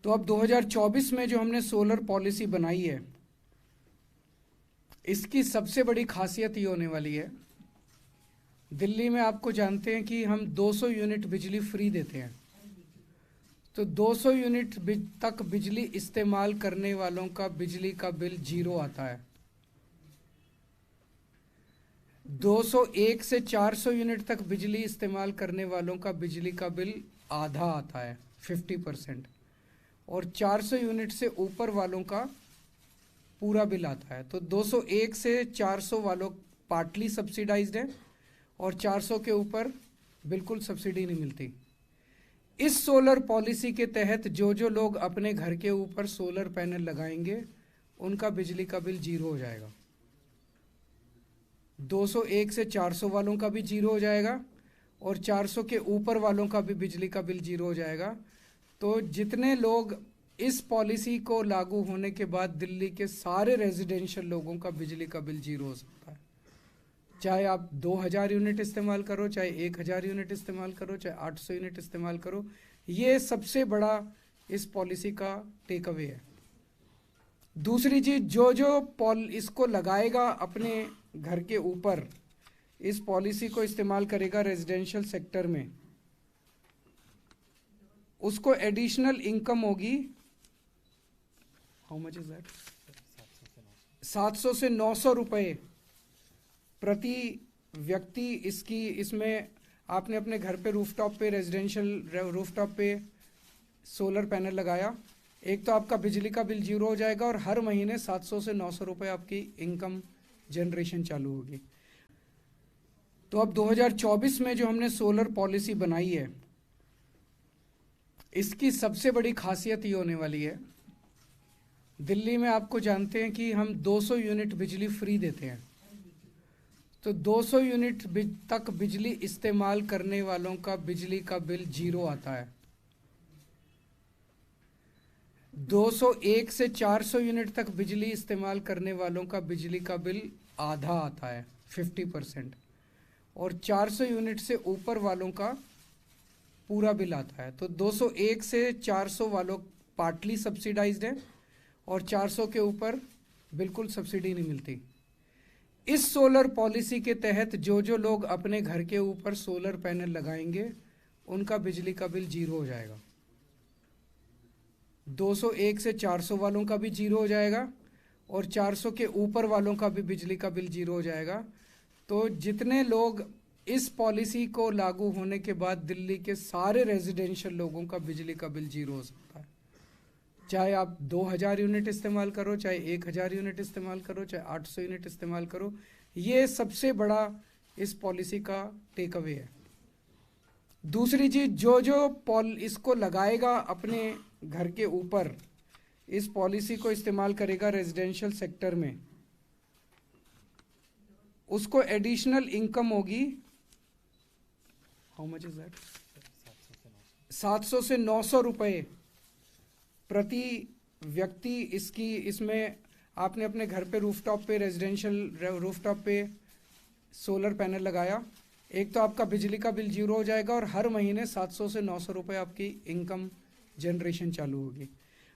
तो अब 2024 में जो हमने सोलर पॉलिसी बनाई है, इसकी सबसे बड़ी खासियत ये होने वाली है। दिल्ली में आपको जानते हैं कि हम 200 यूनिट बिजली फ्री देते हैं, तो 200 यूनिट तक बिजली इस्तेमाल करने वालों का बिजली का बिल जीरो आता है। 201 से 400 यूनिट तक बिजली इस्तेमाल करने वालों का बिजली का बिल आधा आता है, 50%, और 400 यूनिट से ऊपर वालों का पूरा बिल आता है। तो 201 से 400 वालों पार्टली सब्सिडाइज्ड है और 400 के ऊपर बिल्कुल सब्सिडी नहीं मिलती। इस सोलर पॉलिसी के तहत जो जो लोग अपने घर के ऊपर सोलर पैनल लगाएंगे उनका बिजली का बिल जीरो हो जाएगा। 201 से 400 वालों का भी जीरो हो जाएगा और 400 के ऊपर वालों का भी बिजली का बिल जीरो हो जाएगा। तो जितने लोग इस पॉलिसी को लागू होने के बाद दिल्ली के सारे रेजिडेंशियल लोगों का बिजली का बिल जीरो हो सकता है। चाहे आप 2000 यूनिट इस्तेमाल करो, चाहे 1000 यूनिट इस्तेमाल करो, चाहे 800 यूनिट इस्तेमाल करो, ये सबसे बड़ा इस पॉलिसी का टेक अवे है। दूसरी चीज, जो जो इसको लगाएगा अपने घर के ऊपर, इस पॉलिसी को इस्तेमाल करेगा रेजिडेंशियल सेक्टर में, उसको एडिशनल इनकम होगी। How much is that? 700 से 900 रुपए प्रति व्यक्ति। इसमें आपने अपने घर पे रूफटॉप पे, रेजिडेंशियल रूफटॉप पे सोलर पैनल लगाया, एक तो आपका बिजली का बिल जीरो हो जाएगा और हर महीने 700 से 900 रुपए आपकी इनकम जनरेशन चालू होगी। तो अब 2024 में जो हमने सोलर पॉलिसी बनाई है, इसकी सबसे बड़ी खासियत ये होने वाली है। दिल्ली में आपको जानते हैं कि हम 200 यूनिट बिजली फ्री देते हैं, तो 200 यूनिट तक बिजली इस्तेमाल करने वालों का बिजली का बिल जीरो आता है। 201 से 400 यूनिट तक बिजली इस्तेमाल करने वालों का बिजली का बिल आधा आता है, 50%, और 400 यूनिट से ऊपर वालों का पूरा बिल आता है। तो 201 से 400 वालों पार्टली सब्सिडाइज्ड है और 400 के ऊपर बिल्कुल सब्सिडी नहीं मिलती। इस सोलर पॉलिसी के तहत जो जो लोग अपने घर के ऊपर सोलर पैनल लगाएंगे उनका बिजली का बिल जीरो हो जाएगा। 201 से 400 वालों का भी जीरो हो जाएगा और 400 के ऊपर वालों का भी बिजली का बिल जीरो हो जाएगा। तो जितने लोग इस पॉलिसी को लागू होने के बाद दिल्ली के सारे रेजिडेंशियल लोगों का बिजली का बिल जीरो हो सकता है। चाहे आप 2000 यूनिट इस्तेमाल करो, चाहे 1000 यूनिट इस्तेमाल करो, चाहे 800 यूनिट इस्तेमाल करो, ये सबसे बड़ा इस पॉलिसी का टेक अवे है। दूसरी चीज, जो जो इसको लगाएगा अपने घर के ऊपर, इस पॉलिसी को इस्तेमाल करेगा रेजिडेंशियल सेक्टर में, उसको एडिशनल इनकम होगी। How much is that? 700 से 900 रुपए प्रति व्यक्ति। इसमें आपने अपने घर पे रूफटॉप पे, रेजिडेंशियल रूफटॉप पे सोलर पैनल लगाया, एक तो आपका बिजली का बिल जीरो हो जाएगा और हर महीने 700 से 900 रुपए आपकी इनकम जनरेशन चालू होगी।